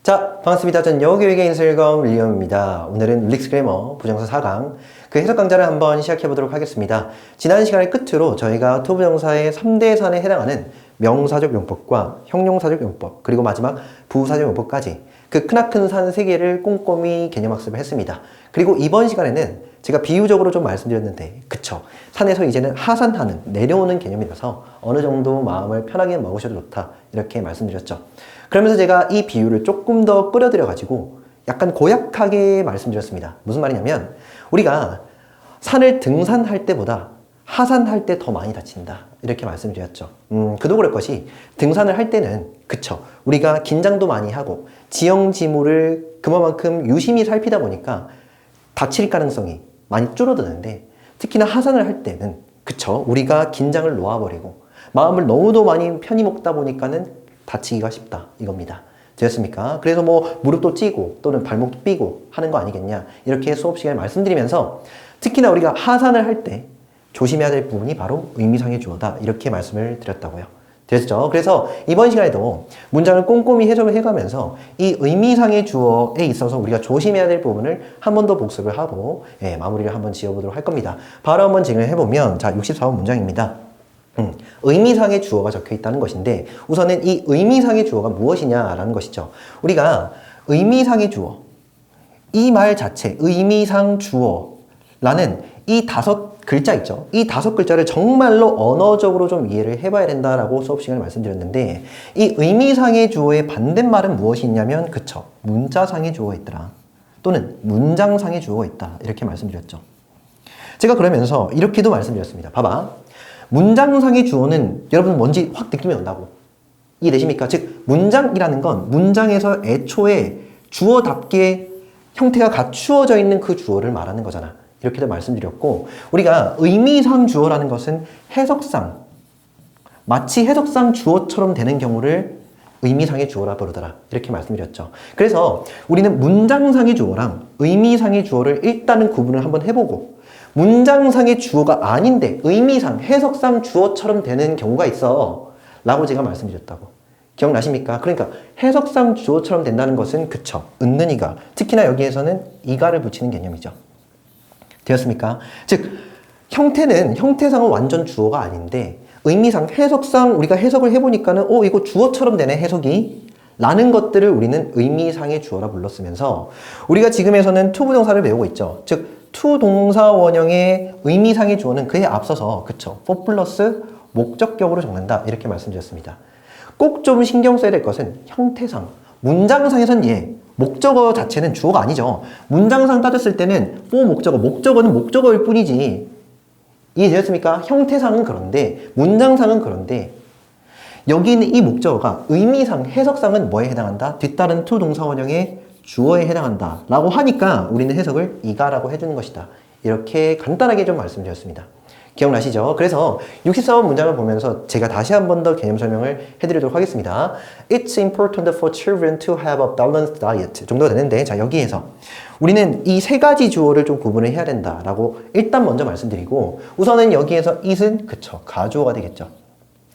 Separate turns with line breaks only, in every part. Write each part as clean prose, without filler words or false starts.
자, 반갑습니다. 전 여교육의 인슬검 윌리엄입니다. 오늘은 릭스 그래머 부정사 4강 그 해석 강좌를 한번 시작해 보도록 하겠습니다. 지난 시간을 끝으로 저희가 투부정사의 3대 산에 해당하는 명사적 용법과 형용사적 용법, 그리고 마지막 부사적 용법까지 그 크나큰 산 3개를 꼼꼼히 개념학습을 했습니다. 그리고 이번 시간에는 제가 비유적으로 좀 말씀드렸는데, 그쵸, 산에서 이제는 하산하는, 내려오는 개념이라서 어느 정도 마음을 편하게 먹으셔도 좋다, 이렇게 말씀드렸죠. 그러면서 제가 이 비유를 조금 더 끌어들여 가지고 약간 고약하게 말씀드렸습니다. 무슨 말이냐면, 우리가 산을 등산할 때보다 하산할 때 더 많이 다친다, 이렇게 말씀드렸죠. 그도 그럴 것이, 등산을 할 때는 그쵸, 우리가 긴장도 많이 하고 지형지물을 그만큼 유심히 살피다 보니까 다칠 가능성이 많이 줄어드는데, 특히나 하산을 할 때는 그쵸, 우리가 긴장을 놓아버리고 마음을 너무도 많이 편히 먹다 보니까는 다치기가 쉽다, 이겁니다. 되었습니까? 그래서 뭐 무릎도 찌고 또는 발목도 삐고 하는 거 아니겠냐, 이렇게 수업 시간에 말씀드리면서, 특히나 우리가 하산을 할 때 조심해야 될 부분이 바로 의미상의 주어다, 이렇게 말씀을 드렸다고요. 됐죠? 그래서 이번 시간에도 문장을 꼼꼼히 해석을 해가면서 이 의미상의 주어에 있어서 우리가 조심해야 될 부분을 한 번 더 복습을 하고 마무리를 한번 지어보도록 할 겁니다. 바로 한번 진행을 해보면, 자, 64번 문장입니다. 의미상의 주어가 적혀 있다는 것인데, 우선은 이 의미상의 주어가 무엇이냐라는 것이죠. 우리가 의미상의 주어, 이 말 자체, 의미상 주어라는 이 5글자 있죠. 이 5글자를 정말로 언어적으로 좀 이해를 해봐야 된다라고 수업 시간에 말씀드렸는데, 이 의미상의 주어의 반대말은 무엇이 있냐면, 그쵸, 문자상의 주어가 있더라, 또는 문장상의 주어가 있다, 이렇게 말씀드렸죠. 제가 그러면서 이렇게도 말씀드렸습니다. 봐봐. 문장상의 주어는 여러분 뭔지 확 느낌이 온다고. 이해되십니까? 즉, 문장이라는 건 문장에서 애초에 주어답게 형태가 갖추어져 있는 그 주어를 말하는 거잖아. 이렇게도 말씀드렸고, 우리가 의미상 주어라는 것은 해석상, 마치 해석상 주어처럼 되는 경우를 의미상의 주어라 부르더라, 이렇게 말씀드렸죠. 그래서 우리는 문장상의 주어랑 의미상의 주어를 일단은 구분을 한번 해보고, 문장상의 주어가 아닌데 의미상, 해석상 주어처럼 되는 경우가 있어 라고 제가 말씀드렸다고. 기억나십니까? 그러니까 해석상 주어처럼 된다는 것은, 그쵸, 은는 이가, 특히나 여기에서는 이가를 붙이는 개념이죠. 되었습니까? 즉, 형태는, 형태상은 완전 주어가 아닌데 의미상, 해석상 우리가 해석을 해보니까는 이거 주어처럼 되네, 해석이 라는 것들을 우리는 의미상의 주어라 불렀으면서, 우리가 지금에서는 투부정사를 배우고 있죠. 즉, 투동사 원형의 의미상의 주어는 그에 앞서서, 그쵸, for 플러스 목적격으로 적는다, 이렇게 말씀드렸습니다. 꼭 좀 신경 써야 될 것은 형태상, 문장상에선 목적어 자체는 주어가 아니죠. 문장상 따졌을 때는 for 목적어, 목적어는 목적어일 뿐이지. 이해되셨습니까? 형태상은 그런데, 문장상은 그런데, 여기 있는 이 목적어가 의미상, 해석상은 뭐에 해당한다? 뒤따른 투동사 원형의 주어에 해당한다 라고 하니까 우리는 해석을 이가라고 해주는 것이다, 이렇게 간단하게 좀 말씀드렸습니다. 기억나시죠? 그래서 64번 문장을 보면서 제가 다시 한 번 더 개념 설명을 해드리도록 하겠습니다. It's important for children to have a balanced diet 정도가 되는데, 자, 여기에서 우리는 이 3가지 주어를 좀 구분을 해야 된다라고 일단 먼저 말씀드리고, 우선은 여기에서 it은, 그쵸, 가주어가 되겠죠.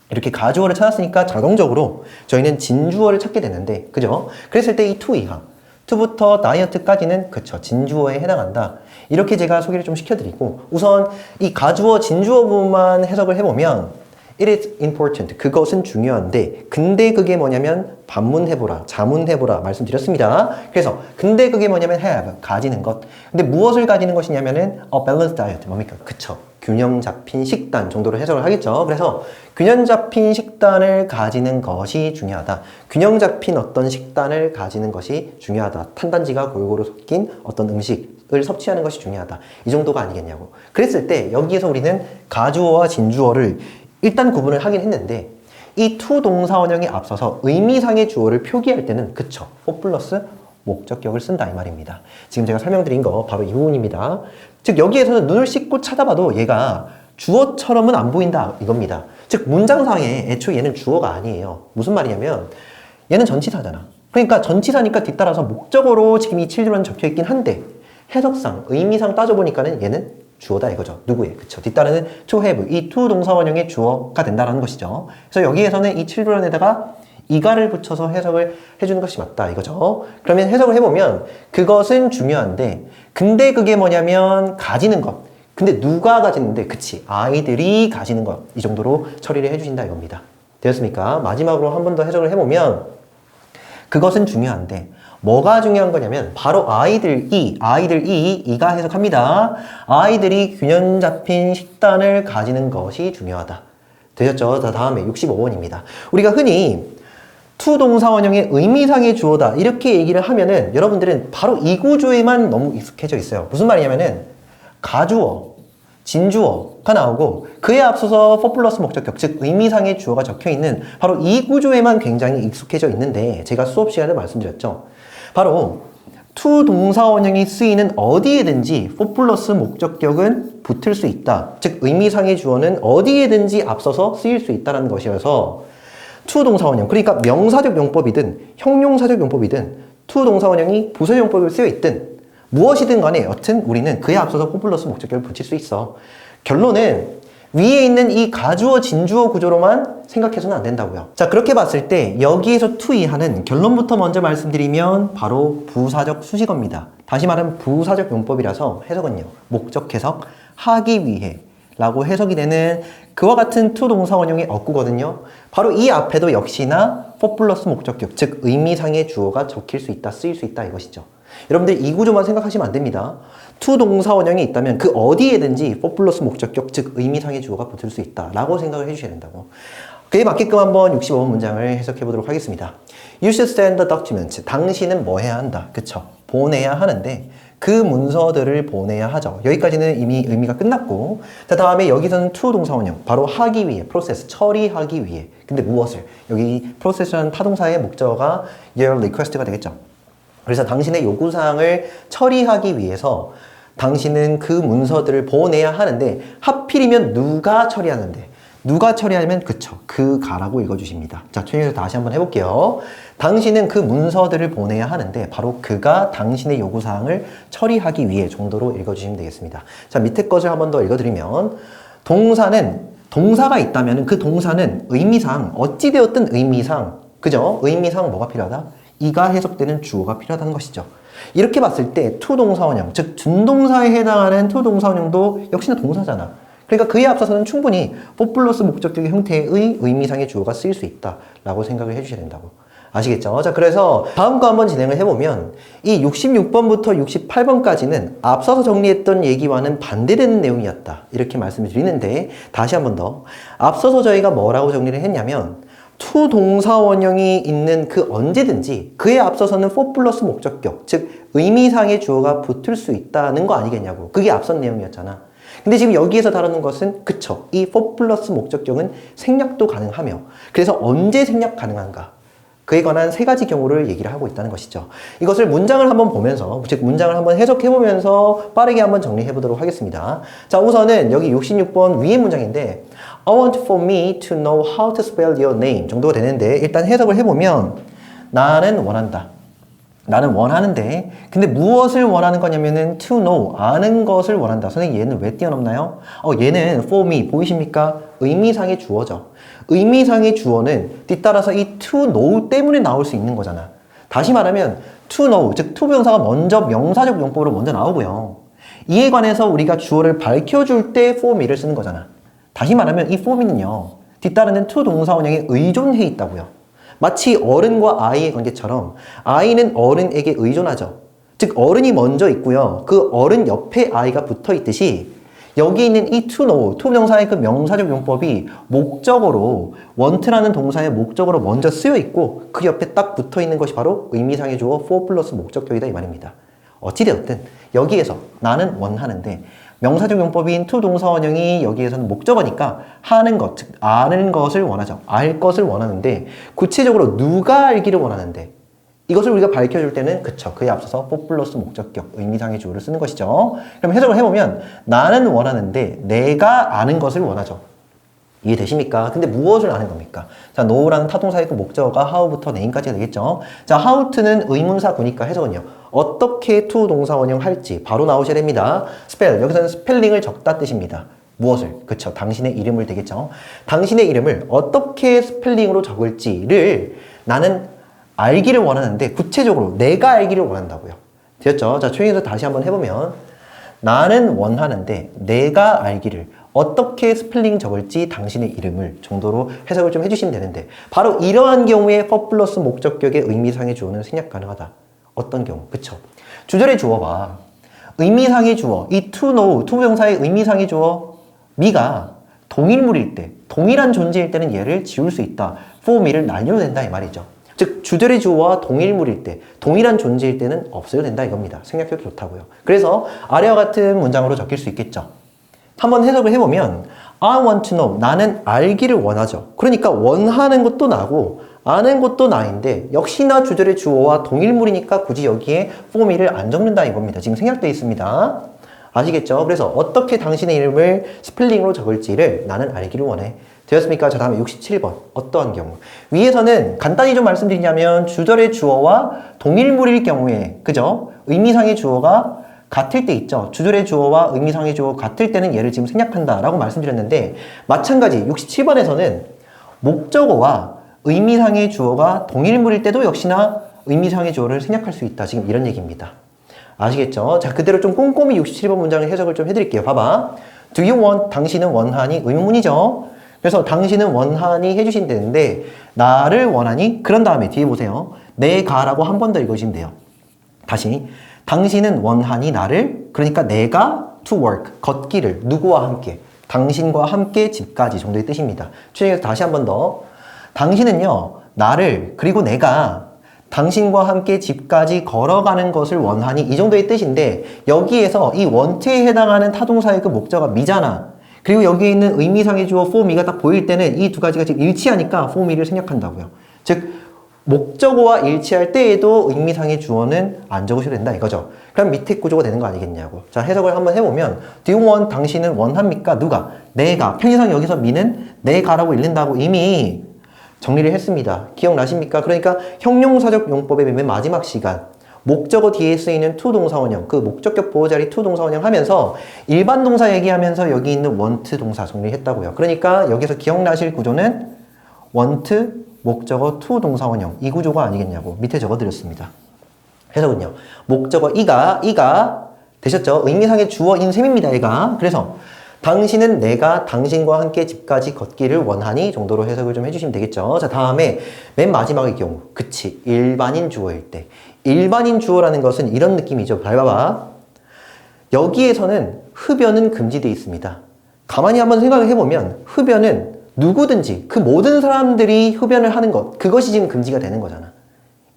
이렇게 가주어를 찾았으니까 자동적으로 저희는 진주어를 찾게 되는데, 그죠? 그랬을 때 이 to 이하, to부터 다이어트까지는, 그쵸, 진주어에 해당한다, 이렇게 제가 소개를 좀 시켜드리고, 우선 이 가주어, 진주어 부분만 해석을 해보면 it is important, 그것은 중요한데, 근데 그게 뭐냐면 반문해보라, 자문해보라 말씀드렸습니다. 그래서 근데 그게 뭐냐면 have, 가지는 것. 근데 무엇을 가지는 것이냐면은 a balanced diet, 뭡니까? 그쵸, 균형 잡힌 식단 정도로 해석을 하겠죠. 그래서 균형 잡힌 식단을 가지는 것이 중요하다, 균형 잡힌 어떤 식단을 가지는 것이 중요하다, 탄단지가 골고루 섞인 어떤 음식을 섭취하는 것이 중요하다, 이 정도가 아니겠냐고. 그랬을 때 여기에서 우리는 가주어와 진주어를 일단 구분을 하긴 했는데, 이 to 동사 원형에 앞서서 의미상의 주어를 표기할 때는, 그쵸, for 플러스 목적격을 쓴다, 이 말입니다. 지금 제가 설명드린 거 바로 이 부분입니다. 즉, 여기에서는 눈을 씻고 찾아봐도 얘가 주어처럼은 안 보인다, 이겁니다. 즉, 문장상에 애초에 얘는 주어가 아니에요. 무슨 말이냐면 얘는 전치사잖아. 그러니까 전치사니까 뒤따라서 목적어로 지금 이 children 적혀 있긴 한데, 해석상, 의미상 따져보니까는 얘는 주어다, 이거죠. 누구의? 그쵸. 뒤따르는 to have, 이 to 동사 원형의 주어가 된다는 것이죠. 그래서 여기에서는 이 children에다가 이가를 붙여서 해석을 해주는 것이 맞다 이거죠. 그러면 해석을 해보면 그것은 중요한데 근데 그게 뭐냐면 가지는 것. 근데 누가 가지는데 그치 아이들이 가지는 것. 이 정도로 처리를 해주신다 이겁니다. 되었습니까? 마지막으로 한 번 더 해석을 해보면 그것은 중요한데 뭐가 중요한 거냐면 바로 이가 해석합니다. 아이들이 균형 잡힌 식단을 가지는 것이 중요하다. 되셨죠? 자, 다음에 65번입니다. 우리가 흔히 to 동사원형의 의미상의 주어다 이렇게 얘기를 하면은 여러분들은 바로 이 구조에만 너무 익숙해져 있어요. 무슨 말이냐면은 가주어, 진주어가 나오고 그에 앞서서 for 플러스 목적격 즉 의미상의 주어가 적혀있는 바로 이 구조에만 굉장히 익숙해져 있는데 제가 수업 시간에 말씀드렸죠. 바로 to 동사원형이 쓰이는 어디에든지 for 플러스 목적격은 붙을 수 있다. 즉 의미상의 주어는 어디에든지 앞서서 쓰일 수 있다는 것이어서 to 동사원형 그러니까 명사적 용법이든 형용사적 용법이든 to 동사원형이 부사 용법을 쓰여 있든 무엇이든 간에 여튼 우리는 그에 앞서서 for 플러스 목적격을 붙일 수 있어. 결론은 위에 있는 이 가주어 진주어 구조로만 생각해서는 안 된다고요. 자 그렇게 봤을 때 여기에서 to 이하는 결론부터 먼저 말씀드리면 바로 부사적 수식어입니다. 다시 말하면 부사적 용법이라서 해석은요. 목적 해석 하기 위해 라고 해석이 되는 그와 같은 to 동사원형의 어구거든요. 바로 이 앞에도 역시나 for 플러스 목적격 즉 의미상의 주어가 적힐 수 있다 쓰일 수 있다 이것이죠. 여러분들 이 구조만 생각하시면 안 됩니다. to 동사원형이 있다면 그 어디에든지 for 플러스 목적격 즉 의미상의 주어가 붙을 수 있다 라고 생각을 해주셔야 된다고. 그에 맞게끔 한번 65번 문장을 해석해 보도록 하겠습니다. You should send the document. 당신은 뭐 해야 한다. 그쵸? 보내야 하는데 그 문서들을 보내야 하죠. 여기까지는 이미 의미가 끝났고 자 다음에 여기서는 to 동사원형 바로 하기 위해 프로세스 처리하기 위해 근데 무엇을? 여기 프로세스라는 타동사의 목적어가 your request가 되겠죠. 그래서 당신의 요구사항을 처리하기 위해서 당신은 그 문서들을 보내야 하는데 하필이면 누가 처리하는데 누가 처리하면 그쵸 그가라고 읽어주십니다. 자 최근에서 다시 한번 해볼게요. 당신은 그 문서들을 보내야 하는데 바로 그가 당신의 요구사항을 처리하기 위해 정도로 읽어주시면 되겠습니다. 자 밑에 것을 한번 더 읽어드리면 동사가 있다면 그 동사는 의미상 어찌되었든 의미상 그죠? 의미상 뭐가 필요하다? 이가 해석되는 주어가 필요하다는 것이죠. 이렇게 봤을 때 to 동사원형 즉 준동사에 해당하는 to 동사원형도 역시나 동사잖아. 그러니까 그에 앞서서는 충분히 for 플러스 목적격의 형태의 의미상의 주어가 쓰일 수 있다라고 생각을 해주셔야 된다고. 아시겠죠? 자, 그래서 다음 거 한번 진행을 해보면 이 66번부터 68번까지는 앞서서 정리했던 얘기와는 반대되는 내용이었다. 이렇게 말씀을 드리는데 다시 한번 더 앞서서 저희가 뭐라고 정리를 했냐면 to 동사원형이 있는 그 언제든지 그에 앞서서는 for 플러스 목적격 즉 의미상의 주어가 붙을 수 있다는 거 아니겠냐고. 그게 앞선 내용이었잖아. 근데 지금 여기에서 다루는 것은 그쵸 이 for 플러스 목적격은 생략도 가능하며 그래서 언제 생략 가능한가 그에 관한 세 가지 경우를 얘기를 하고 있다는 것이죠. 이것을 문장을 한번 보면서 즉 문장을 한번 해석해 보면서 빠르게 한번 정리해 보도록 하겠습니다. 자 우선은 여기 66번 위의 문장인데 I want for me to know how to spell your name 정도가 되는데 일단 해석을 해보면 나는 원한다. 나는 원하는데 근데 무엇을 원하는 거냐면은 to know 아는 것을 원한다. 선생님 얘는 왜 띄어넣나요? 얘는 for me 보이십니까? 의미상의 주어죠. 의미상의 주어는 뒤따라서 이 to know 때문에 나올 수 있는 거잖아. 다시 말하면 to know 즉 to 명사가 먼저 명사적 용법으로 먼저 나오고요. 이에 관해서 우리가 주어를 밝혀줄 때 for me를 쓰는 거잖아. 다시 말하면 이 for me는요 뒤따르는 to 동사원형에 의존해 있다고요. 마치 어른과 아이의 관계처럼 아이는 어른에게 의존하죠. 즉 어른이 먼저 있고요. 그 어른 옆에 아이가 붙어 있듯이 여기 있는 이 to know, to 명사의 그 명사적 용법이 목적어로 want라는 동사의 목적어로 먼저 쓰여 있고 그 옆에 딱 붙어 있는 것이 바로 의미상의 주어 for 플러스 목적격이다 이 말입니다. 어찌되었든 여기에서 나는 원하는데 명사적 용법인 to 동사원형이 여기에서는 목적어니까 하는 것, 즉 아는 것을 원하죠. 알 것을 원하는데 구체적으로 누가 알기를 원하는데 이것을 우리가 밝혀줄 때는 그쵸 그에 앞서서 for 플러스 목적격 의미상의 주어를 쓰는 것이죠. 그럼 해석을 해보면 나는 원하는데 내가 아는 것을 원하죠. 이해되십니까? 근데 무엇을 아는 겁니까? 자, know라는 타동사의 그 목적어가 how부터 name까지가 되겠죠. 자, how to는 의문사구니까 해석은요. 어떻게 to 동사원형 할지 바로 나오셔야 됩니다. spell, 여기서는 스펠링을 적다 뜻입니다. 무엇을? 그쵸, 당신의 이름을 되겠죠. 당신의 이름을 어떻게 스펠링으로 적을지를 나는 알기를 원하는데 구체적으로 내가 알기를 원한다고요. 되었죠? 자, 초행에서 다시 한번 해보면 나는 원하는데 내가 알기를 어떻게 스펠링 적을지 당신의 이름을 정도로 해석을 좀 해주시면 되는데 바로 이러한 경우에 for 플러스 목적격의 의미상의 주어는 생략 가능하다. 어떤 경우? 그쵸? 주절의 주어와 의미상의 주어, 이 to know, to 부정사의 의미상의 주어 me가 동일물일 때, 동일한 존재일 때는 얘를 지울 수 있다. for me를 날려도 된다 이 말이죠. 즉 주절의 주어와 동일물일 때, 동일한 존재일 때는 없어도 된다 이겁니다. 생략해도 좋다고요. 그래서 아래와 같은 문장으로 적힐 수 있겠죠. 한번 해석을 해보면 I want to know, 나는 알기를 원하죠. 그러니까 원하는 것도 나고 아는 것도 나인데 역시나 주절의 주어와 동일물이니까 굳이 여기에 for me를 안 적는다 이겁니다. 지금 생략되어 있습니다. 아시겠죠? 그래서 어떻게 당신의 이름을 스펠링으로 적을지를 나는 알기를 원해. 되었습니까? 자, 다음에 67번. 어떠한 경우? 위에서는 간단히 좀 말씀드리냐면 주절의 주어와 동일물일 경우에, 그죠? 의미상의 주어가 같을 때 있죠. 주절의 주어와 의미상의 주어 같을 때는 얘를 지금 생략한다라고 말씀드렸는데 마찬가지 67번에서는 목적어와 의미상의 주어가 동일물일 때도 역시나 의미상의 주어를 생략할 수 있다. 지금 이런 얘기입니다. 아시겠죠? 자, 그대로 좀 꼼꼼히 67번 문장을 해석을 좀 해드릴게요. 봐봐. Do you want? 당신은 원하니? 의문문이죠. 그래서 당신은 원하니 해주시면 되는데 나를 원하니? 그런 다음에 뒤에 보세요. 내가라고 한 번 더 읽으시면 돼요. 다시. 당신은 원하니 나를? 그러니까 내가 to work, 걷기를 누구와 함께? 당신과 함께 집까지 정도의 뜻입니다. 추정해서 다시 한 번 더. 당신은요, 나를 그리고 내가 당신과 함께 집까지 걸어가는 것을 원하니 이 정도의 뜻인데 여기에서 이 want에 해당하는 타동사의 그 목적어가 me잖아. 그리고 여기에 있는 의미상의 주어 for me가 딱 보일 때는 이 두 가지가 지금 일치하니까 for me를 생략한다고요. 즉 목적어와 일치할 때에도 의미상의 주어는 안 적으셔도 된다 이거죠. 그럼 밑에 구조가 되는 거 아니겠냐고. 자, 해석을 한번 해보면 Do you want? 당신은 원합니까? 누가? 내가. 편의상 여기서 me는 내가라고 읽는다고 이미 정리를 했습니다. 기억나십니까? 그러니까 형용사적 용법의 맨 마지막 시간 목적어 뒤에 쓰이는 to 동사원형, 그 목적격 보호자리 to 동사원형 하면서 일반 동사 얘기하면서 여기 있는 want 동사 정리했다고요. 그러니까 여기서 기억나실 구조는 want, 목적어 to 동사원형 이 구조가 아니겠냐고 밑에 적어드렸습니다. 해석은요. 목적어 이가 되셨죠? 의미상의 주어인 셈입니다. 얘가. 그래서 당신은 내가 당신과 함께 집까지 걷기를 원하니 정도로 해석을 좀 해주시면 되겠죠. 자, 다음에 맨 마지막의 경우. 그치. 일반인 주어일 때. 일반인 주어라는 것은 이런 느낌이죠. 봐봐. 여기에서는 흡연은 금지되어 있습니다. 가만히 한번 생각을 해보면 흡연은 누구든지 그 모든 사람들이 흡연을 하는 것 그것이 지금 금지가 되는 거잖아.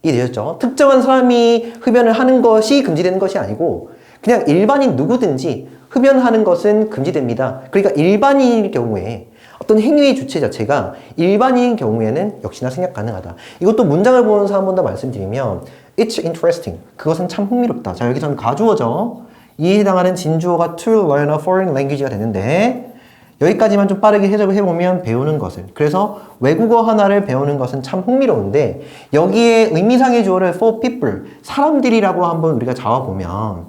이해되셨죠? 특정한 사람이 흡연을 하는 것이 금지되는 것이 아니고 그냥 일반인 누구든지 흡연하는 것은 금지됩니다. 그러니까 일반인일 경우에 어떤 행위의 주체 자체가 일반인인 경우에는 역시나 생략 가능하다. 이것도 문장을 보면서 한 번 더 말씀드리면 It's interesting. 그것은 참 흥미롭다. 자, 여기서는 가주어죠. 이에 해당하는 진주어가 to learn a foreign language가 되는데 여기까지만 좀 빠르게 해석을 해보면 배우는 것을. 그래서 외국어 하나를 배우는 것은 참 흥미로운데 여기에 의미상의 주어를 for people, 사람들이라고 한번 우리가 잡아보면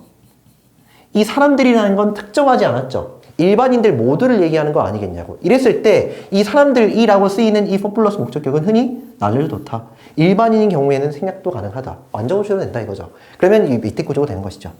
이 사람들이라는 건 특정하지 않았죠. 일반인들 모두를 얘기하는 거 아니겠냐고. 이랬을 때 이 사람들이라고 쓰이는 이 for 플러스 목적격은 흔히 날려도 좋다. 일반인인 경우에는 생략도 가능하다. 안 적으셔도 된다 이거죠. 그러면 이 밑에 구조가 되는 것이죠.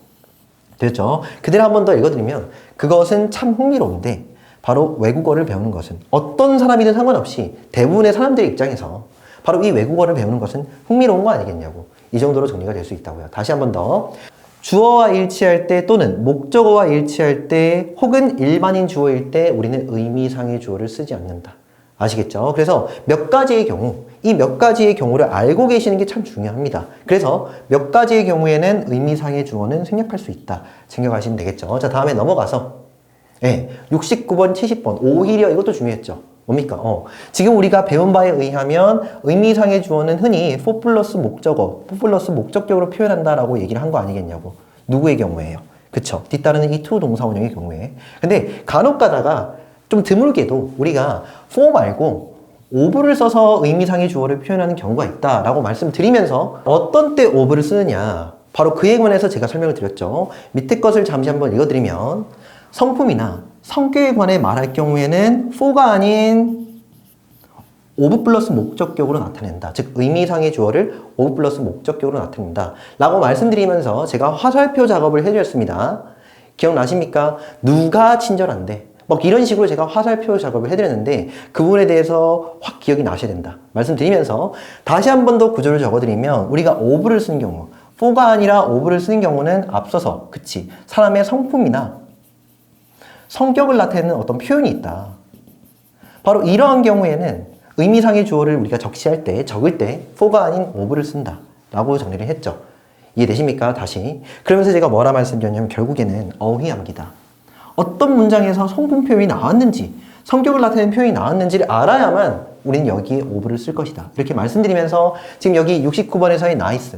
됐죠? 그대로 한 번 더 읽어드리면 그것은 참 흥미로운데 바로 외국어를 배우는 것은 어떤 사람이든 상관없이 대부분의 사람들의 입장에서 바로 이 외국어를 배우는 것은 흥미로운 거 아니겠냐고. 이 정도로 정리가 될 수 있다고요. 다시 한 번 더. 주어와 일치할 때 또는 목적어와 일치할 때 혹은 일반인 주어일 때 우리는 의미상의 주어를 쓰지 않는다. 아시겠죠? 그래서 몇 가지의 경우, 이 몇 가지의 경우를 알고 계시는 게 참 중요합니다. 그래서 몇 가지의 경우에는 의미상의 주어는 생략할 수 있다. 챙겨가시면 되겠죠. 자, 다음에 넘어가서 69번, 70번 오히려 이것도 중요했죠. 뭡니까? 지금 우리가 배운 바에 의하면 의미상의 주어는 흔히 for 플러스 목적어, for 플러스 목적격으로 표현한다라고 얘기를 한 거 아니겠냐고. 누구의 경우에요? 그쵸? 뒤따르는 이 to 동사원형의 경우에. 근데 간혹 가다가 좀 드물게도 우리가 for 말고 of를 써서 의미상의 주어를 표현하는 경우가 있다라고 말씀드리면서 어떤 때 of를 쓰느냐. 바로 그에 관해서 제가 설명을 드렸죠. 밑에 것을 잠시 한번 읽어드리면 성품이나 성격에 관해 말할 경우에는 for가 아닌 of 플러스 목적격으로 나타낸다. 즉 의미상의 주어를 of 플러스 목적격으로 나타낸다. 라고 말씀드리면서 제가 화살표 작업을 해드렸습니다. 기억나십니까? 누가 친절한데 뭐 이런 식으로 제가 화살표 작업을 해드렸는데 그 부분에 대해서 확 기억이 나셔야 된다. 말씀드리면서 다시 한 번 더 구조를 적어드리면 우리가 of를 쓰는 경우 for가 아니라 of를 쓰는 경우는 앞서서 그치 사람의 성품이나 성격을 나타내는 어떤 표현이 있다. 바로 이러한 경우에는 의미상의 주어를 우리가 적시할 때, 적을 때 for가 아닌 of를 쓴다 라고 정리를 했죠. 이해되십니까? 다시. 그러면서 제가 뭐라 말씀드렸냐면 결국에는 어휘암기다. 어떤 문장에서 성품 표현이 나왔는지, 성격을 나타내는 표현이 나왔는지를 알아야만 우리는 여기에 of를 쓸 것이다. 이렇게 말씀드리면서 지금 여기 69번에서의 nice,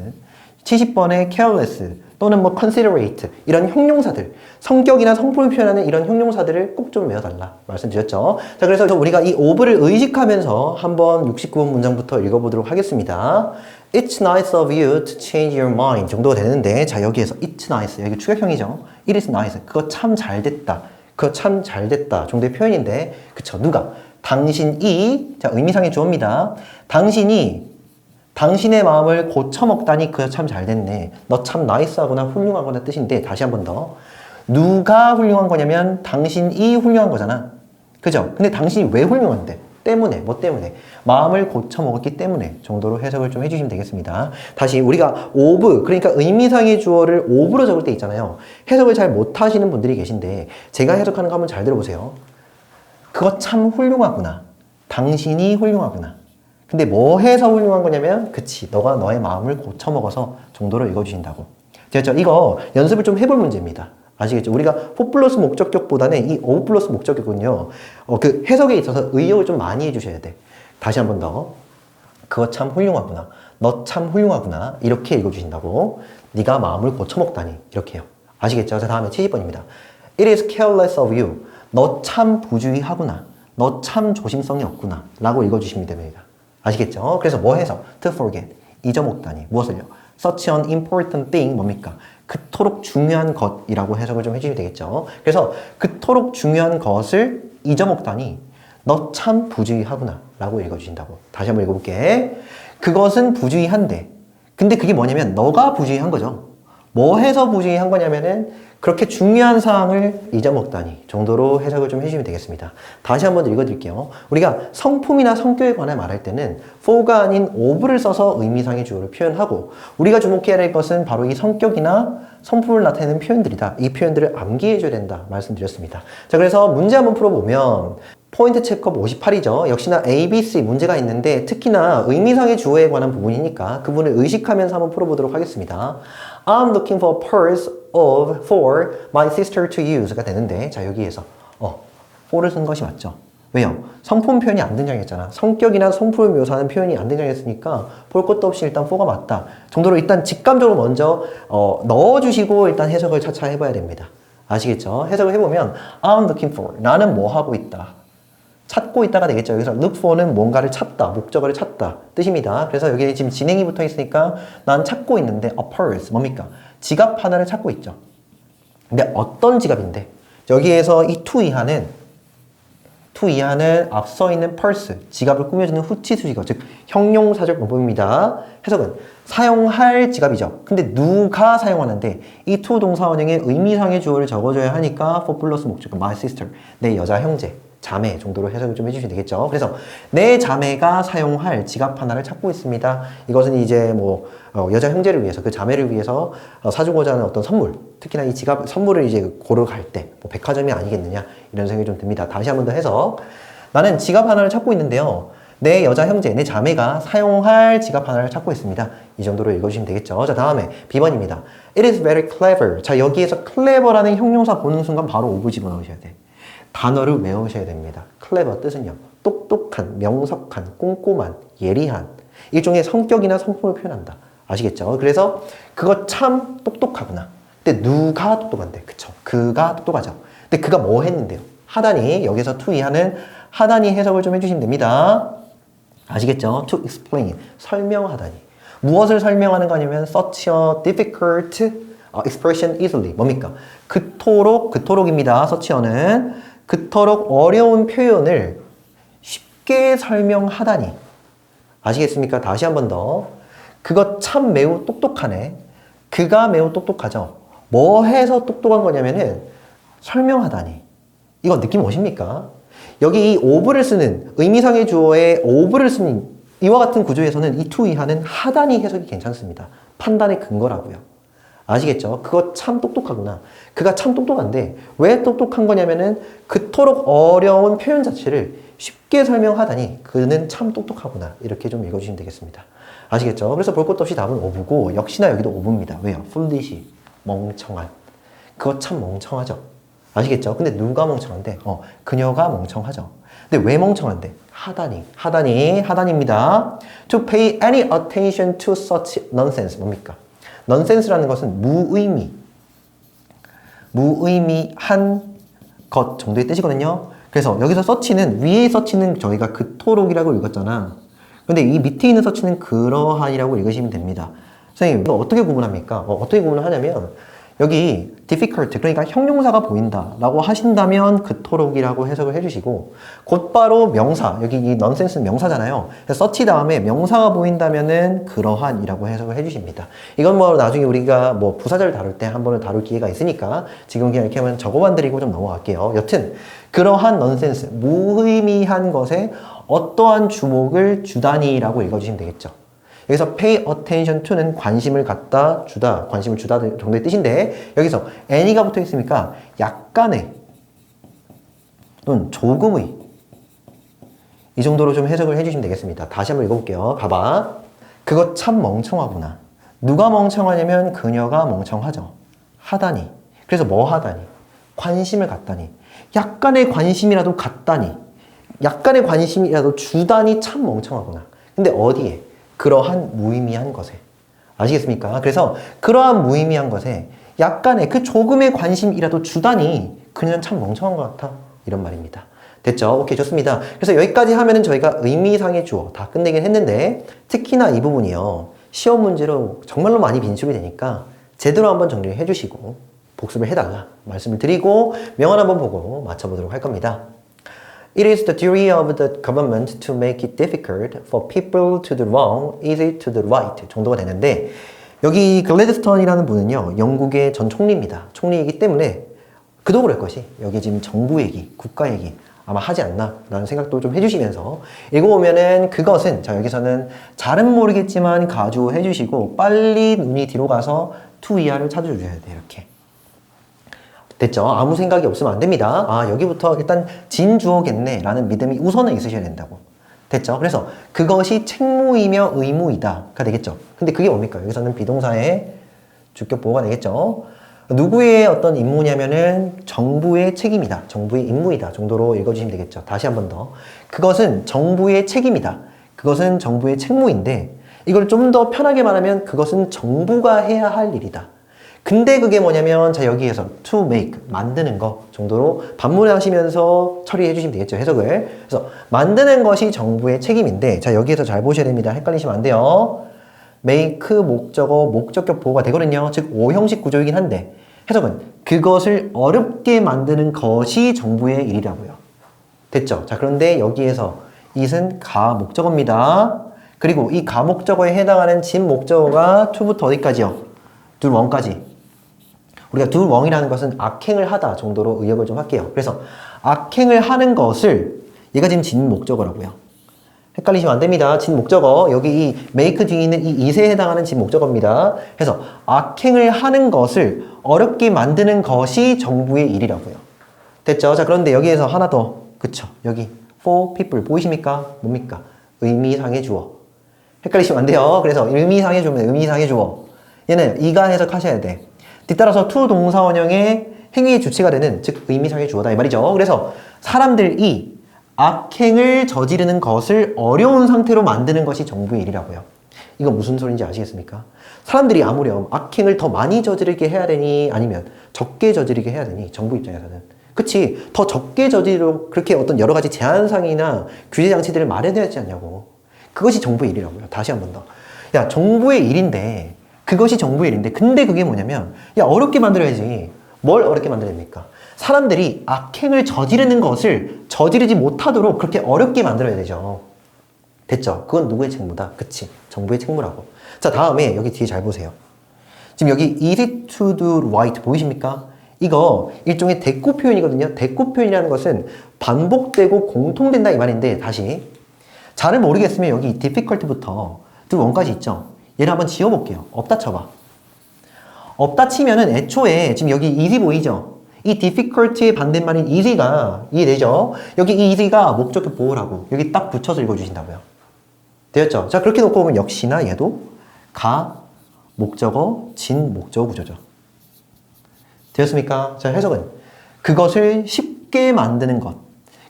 70번의 careless 또는 뭐 considerate 이런 형용사들, 성격이나 성품을 표현하는 이런 형용사들을 꼭 좀 외워달라 말씀드렸죠. 자, 그래서 우리가 이 of를 의식하면서 한번 69번 문장부터 읽어보도록 하겠습니다. It's nice of you to change your mind 정도가 되는데, 자 여기에서 it's nice, 여기 추격형이죠. It is nice, 그거 참 잘됐다, 그거 참 잘됐다 정도의 표현인데, 그쵸, 누가? 당신이, 자 의미상의 주어입니다. 당신이 당신의 마음을 고쳐먹다니 그거 참 잘됐네, 너 참 나이스하거나 훌륭하거나 뜻인데, 다시 한 번 더, 누가 훌륭한 거냐면 당신이 훌륭한 거잖아, 그죠? 근데 당신이 왜 훌륭한데? 때문에, 뭐 때문에? 마음을 고쳐먹었기 때문에 정도로 해석을 좀 해주시면 되겠습니다. 다시 우리가 of, 그러니까 의미상의 주어를 of로 적을 때 있잖아요. 해석을 잘 못하시는 분들이 계신데 제가 해석하는 거 한번 잘 들어보세요. 그거 참 훌륭하구나, 당신이 훌륭하구나. 근데 뭐 해서 훌륭한 거냐면 그치, 너가 너의 마음을 고쳐먹어서 정도로 읽어주신다고. 됐죠? 이거 연습을 좀 해볼 문제입니다. 아시겠죠? 우리가 for 플러스 목적격보다는 이 of 플러스 목적격은요, 그 해석에 있어서 의역을 좀 많이 해주셔야 돼. 다시 한 번 더. 그거 참 훌륭하구나, 너 참 훌륭하구나, 이렇게 읽어주신다고. 네가 마음을 고쳐먹다니, 이렇게요. 아시겠죠? 자, 다음에 70번입니다. It is careless of you. 너 참 부주의하구나, 너 참 조심성이 없구나 라고 읽어주시면 됩니다. 아시겠죠? 그래서 뭐 해서? to forget, 잊어먹다니. 무엇을요? such an important thing, 뭡니까? 그토록 중요한 것이라고 해석을 좀 해주시면 되겠죠. 그래서 그토록 중요한 것을 잊어먹다니 너 참 부주의하구나 라고 읽어주신다고. 다시 한번 읽어볼게. 그것은 부주의한데, 근데 그게 뭐냐면 너가 부주의한 거죠. 뭐 해서 부주의한 거냐면은 그렇게 중요한 사항을 잊어먹다니 정도로 해석을 좀 해주시면 되겠습니다. 다시 한번 더 읽어드릴게요. 우리가 성품이나 성격에 관해 말할 때는 for가 아닌 of를 써서 의미상의 주어를 표현하고, 우리가 주목해야 할 것은 바로 이 성격이나 성품을 나타내는 표현들이다. 이 표현들을 암기해줘야 된다 말씀드렸습니다. 자, 그래서 문제 한번 풀어보면 포인트 체크업 58이죠. 역시나 A, B, C 문제가 있는데 특히나 의미상의 주어에 관한 부분이니까 그 부분을 의식하면서 한번 풀어보도록 하겠습니다. I'm looking for a purse for my sister to use가 되는데, 자 여기에서 for를 쓴 것이 맞죠. 왜요? 성품 표현이 안 등장했잖아. 성격이나 성품을 묘사하는 표현이 안 등장했으니까 볼 것도 없이 일단 for가 맞다 정도로 일단 직감적으로 먼저 넣어주시고 일단 해석을 차차 해봐야 됩니다. 아시겠죠? 해석을 해보면 I'm looking for, 나는 뭐 하고 있다, 찾고 있다가 되겠죠. 여기서 look for는 뭔가를 찾다, 목적어를 찾다 뜻입니다. 그래서 여기 지금 진행이 붙어 있으니까 난 찾고 있는데 a purse, 뭡니까? 지갑 하나를 찾고 있죠. 근데 어떤 지갑인데? 여기에서 이 to 이하는 앞서 있는 purse, 지갑을 꾸며주는 후치수식어, 즉 형용사적 문법입니다. 해석은 사용할 지갑이죠. 근데 누가 사용하는데 이 to 동사 원형의 의미상의 주어를 적어줘야 하니까 for 플러스 목적어 my sister, 내 여자 형제, 자매 정도로 해석을 좀 해주시면 되겠죠. 그래서 내 자매가 사용할 지갑 하나를 찾고 있습니다. 이것은 이제 뭐 여자 형제를 위해서, 그 자매를 위해서 사주고자 하는 어떤 선물, 특히나 이 지갑 선물을 이제 고르러 갈 때 뭐 백화점이 아니겠느냐 이런 생각이 좀 듭니다. 다시 한 번 더 해석. 나는 지갑 하나를 찾고 있는데요, 내 여자 형제, 내 자매가 사용할 지갑 하나를 찾고 있습니다. 이 정도로 읽어주시면 되겠죠. 자, 다음에 B번입니다. It is very clever. 자, 여기에서 clever라는 형용사 보는 순간 바로 of 집어넣으셔야 돼. 단어를 외우셔야 됩니다. clever 뜻은요, 똑똑한, 명석한, 꼼꼼한, 예리한, 일종의 성격이나 성품을 표현한다. 아시겠죠? 그래서 그거 참 똑똑하구나. 근데 누가 똑똑한데? 그쵸? 그가 똑똑하죠. 근데 그가 뭐 했는데요? 하다니, 여기서 to 이하는 하다니 해석을 좀 해주시면 됩니다. 아시겠죠? to explain, 설명하다니. 무엇을 설명하는 거냐면 such a difficult expression easily. 뭡니까? 그토록입니다. such는 그토록 어려운 표현을 쉽게 설명하다니. 아시겠습니까? 다시 한 번 더. 그거 참 매우 똑똑하네. 그가 매우 똑똑하죠. 뭐 해서 똑똑한 거냐면은 설명하다니. 이거 느낌 오십니까? 여기 이 of를 쓰는 의미상의 주어에 of를 쓰는 이와 같은 구조에서는 이 to 이하는 하다니 해석이 괜찮습니다. 판단의 근거라고요. 아시겠죠? 그거 참 똑똑하구나. 그가 참 똑똑한데 왜 똑똑한 거냐면은 그토록 어려운 표현 자체를 쉽게 설명하다니 그는 참 똑똑하구나. 이렇게 좀 읽어주시면 되겠습니다. 아시겠죠? 그래서 볼 것도 없이 답은 오브고 역시나 여기도 오브입니다. 왜요? foolish, 멍청한. 그거 참 멍청하죠. 아시겠죠? 근데 누가 멍청한데? 그녀가 멍청하죠. 근데 왜 멍청한데? 하다니입니다. To pay any attention to such nonsense. 뭡니까? nonsense라는 것은 무의미한 것 정도의 뜻이거든요. 그래서 여기서 서치는, 위에 서치는 저희가 그토록이라고 읽었잖아. 근데 이 밑에 있는 서치는 그러한이라고 읽으시면 됩니다. 선생님, 이거 어떻게 구분합니까? 어떻게 구분을 하냐면, 여기 difficult, 그러니까 형용사가 보인다 라고 하신다면 그토록이라고 해석을 해주시고, 곧바로 명사, 여기 이 nonsense는 명사잖아요. 그래서 서치 다음에 명사가 보인다면은 그러한이라고 해석을 해주십니다. 이건 뭐 나중에 우리가 뭐 부사절 다룰 때 한 번을 다룰 기회가 있으니까 지금 그냥 이렇게 하면 적어만 드리고 좀 넘어갈게요. 여튼 그러한 nonsense, 무의미한 것에 어떠한 주목을 주다니라고 읽어주시면 되겠죠. 여기서 pay attention to는 관심을 갖다 주다, 관심을 주다 정도의 뜻인데 여기서 any가 붙어 있으니까 약간의 또는 조금의 이 정도로 좀 해석을 해주시면 되겠습니다. 다시 한번 읽어볼게요. 봐봐. 그거 참 멍청하구나. 누가 멍청하냐면 그녀가 멍청하죠. 하다니. 그래서 뭐 하다니? 관심을 갖다니. 약간의 관심이라도 갖다니. 약간의 관심이라도 주다니 참 멍청하구나. 근데 어디에? 그러한 무의미한 것에. 아시겠습니까? 그래서 그러한 무의미한 것에 약간의 그 조금의 관심이라도 주다니 그녀는 참 멍청한 것 같아. 이런 말입니다. 됐죠? 오케이, 좋습니다. 그래서 여기까지 하면은 저희가 의미상의 주어 다 끝내긴 했는데 특히나 이 부분이요. 시험 문제로 정말로 많이 빈출이 되니까 제대로 한번 정리를 해주시고 복습을 해달라 말씀을 드리고 명언 한번 보고 맞춰보도록 할 겁니다. It is the duty of the government to make it difficult for people to do wrong, easy to do right 정도가 되는데 여기 글래드스턴이라는 분은요 영국의 전 총리입니다. 총리이기 때문에 그도 그럴 것이 여기 지금 정부 얘기, 국가 얘기 아마 하지 않나 라는 생각도 좀 해주시면서 읽어보면은 그것은 자 여기서는 잘은 모르겠지만 가주해 주시고 빨리 눈이 뒤로 가서 to 이하를 찾아주셔야 돼요. 이렇게 됐죠? 아무 생각이 없으면 안 됩니다. 아, 여기부터 일단 진주어겠네 라는 믿음이 우선은 있으셔야 된다고. 됐죠? 그래서 그것이 책무이며 의무이다가 되겠죠. 근데 그게 뭡니까? 여기서는 비동사의 주격 보호가 되겠죠. 누구의 어떤 임무냐면은 정부의 책임이다. 정부의 임무이다. 정도로 읽어주시면 되겠죠. 다시 한 번 더. 그것은 정부의 책임이다. 그것은 정부의 책무인데 이걸 좀 더 편하게 말하면 그것은 정부가 해야 할 일이다. 근데 그게 뭐냐면 자 여기에서 to make 만드는 거 정도로 반문하시면서 처리해 주시면 되겠죠. 해석을. 그래서 만드는 것이 정부의 책임인데 자 여기에서 잘 보셔야 됩니다. 헷갈리시면 안 돼요. make 목적어 목적격 보호가 되거든요. 즉 5형식 구조이긴 한데 해석은 그것을 어렵게 만드는 것이 정부의 일이라고요. 됐죠? 자 그런데 여기에서 it은 가 목적어입니다. 그리고 이 가 목적어에 해당하는 진 목적어가 to부터 어디까지요? do wrong까지. 우리가 do wrong이라는 것은 악행을 하다 정도로 의역을 좀 할게요. 그래서 악행을 하는 것을 얘가 지금 진 목적어라고요. 헷갈리시면 안 됩니다. 진 목적어 여기 이 make 뒤에 있는 이 it에 해당하는 진 목적어입니다. 그래서 악행을 하는 것을 어렵게 만드는 것이 정부의 일이라고요. 됐죠? 자 그런데 여기에서 하나 더 그쵸? 여기 for people 보이십니까? 뭡니까? 의미상의 주어. 헷갈리시면 안 돼요. 그래서 의미상의 주어입니다. 의미상의 주어. 얘는 이가 해석하셔야 돼. 뒤따라서 to 동사 원형의 행위의 주체가 되는 즉 의미상의 주어다 이 말이죠. 그래서 사람들이 악행을 저지르는 것을 어려운 상태로 만드는 것이 정부의 일이라고요. 이거 무슨 소리인지 아시겠습니까? 사람들이 아무렴 악행을 더 많이 저지르게 해야 되니 아니면 적게 저지르게 해야 되니 정부 입장에서는 그치 더 적게 저지르도록 그렇게 어떤 여러 가지 제한상이나 규제 장치들을 마련해야 하지 않냐고. 그것이 정부의 일이라고요. 다시 한 번 더. 야 정부의 일인데 그것이 정부의 일인데 근데 그게 뭐냐면 야 어렵게 만들어야지. 뭘 어렵게 만들어야 됩니까? 사람들이 악행을 저지르는 것을 저지르지 못하도록 그렇게 어렵게 만들어야 되죠. 됐죠? 그건 누구의 책무다? 그치? 정부의 책무라고. 자, 다음에 여기 뒤에 잘 보세요. 지금 여기 easy to do right 보이십니까? 이거 일종의 대꾸 표현이거든요. 대꾸 표현이라는 것은 반복되고 공통된다 이 말인데, 다시 잘 모르겠으면 여기 difficult부터 do one까지 있죠. 얘를 한번 지워볼게요. 없다 쳐봐. 없다 치면은 애초에 지금 여기 easy 보이죠? 이 difficult의 반대말인 easy가 이해되죠? 여기 이 easy가 목적격 보호라고 여기 딱 붙여서 읽어주신다고요. 되었죠? 자, 그렇게 놓고 보면 역시나 얘도 가, 목적어, 진, 목적어 구조죠. 되었습니까? 자, 해석은 그것을 쉽게 만드는 것.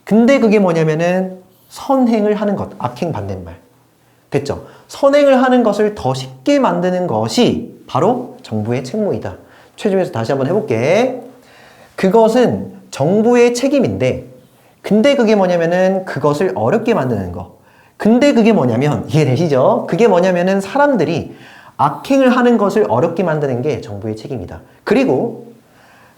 근데 그게 뭐냐면은 선행을 하는 것, 악행 반대말. 됐죠? 선행을 하는 것을 더 쉽게 만드는 것이 바로 정부의 책무이다. 최종에서 다시 한번 해볼게. 그것은 정부의 책임인데, 근데 그게 뭐냐면은 그것을 어렵게 만드는 거. 근데 그게 뭐냐면, 이해되시죠? 그게 뭐냐면은 사람들이 악행을 하는 것을 어렵게 만드는 게 정부의 책임이다. 그리고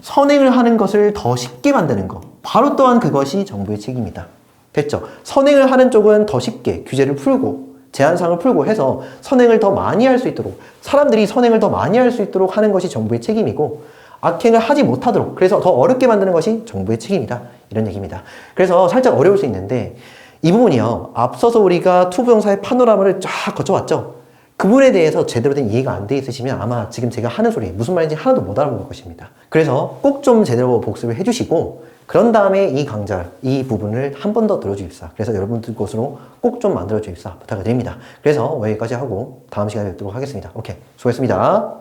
선행을 하는 것을 더 쉽게 만드는 거. 바로 또한 그것이 정부의 책임이다. 됐죠? 선행을 하는 쪽은 더 쉽게 규제를 풀고 제한사항을 풀고 해서 선행을 더 많이 할 수 있도록, 사람들이 선행을 더 많이 할 수 있도록 하는 것이 정부의 책임이고, 악행을 하지 못하도록, 그래서 더 어렵게 만드는 것이 정부의 책임이다. 이런 얘기입니다. 그래서 살짝 어려울 수 있는데 이 부분이요, 앞서서 우리가 투부정사의 파노라마를 쫙 거쳐왔죠. 그 부분에 대해서 제대로 된 이해가 안 돼 있으시면 아마 지금 제가 하는 소리 무슨 말인지 하나도 못 알아볼 것입니다. 그래서 꼭 좀 제대로 복습을 해주시고, 그런 다음에 이 강좌, 이 부분을 한 번 더 들어주십사. 그래서 여러분들 곳으로 꼭 좀 만들어 주십사 부탁을 드립니다. 그래서 여기까지 하고 다음 시간에 뵙도록 하겠습니다. 오케이, 수고했습니다.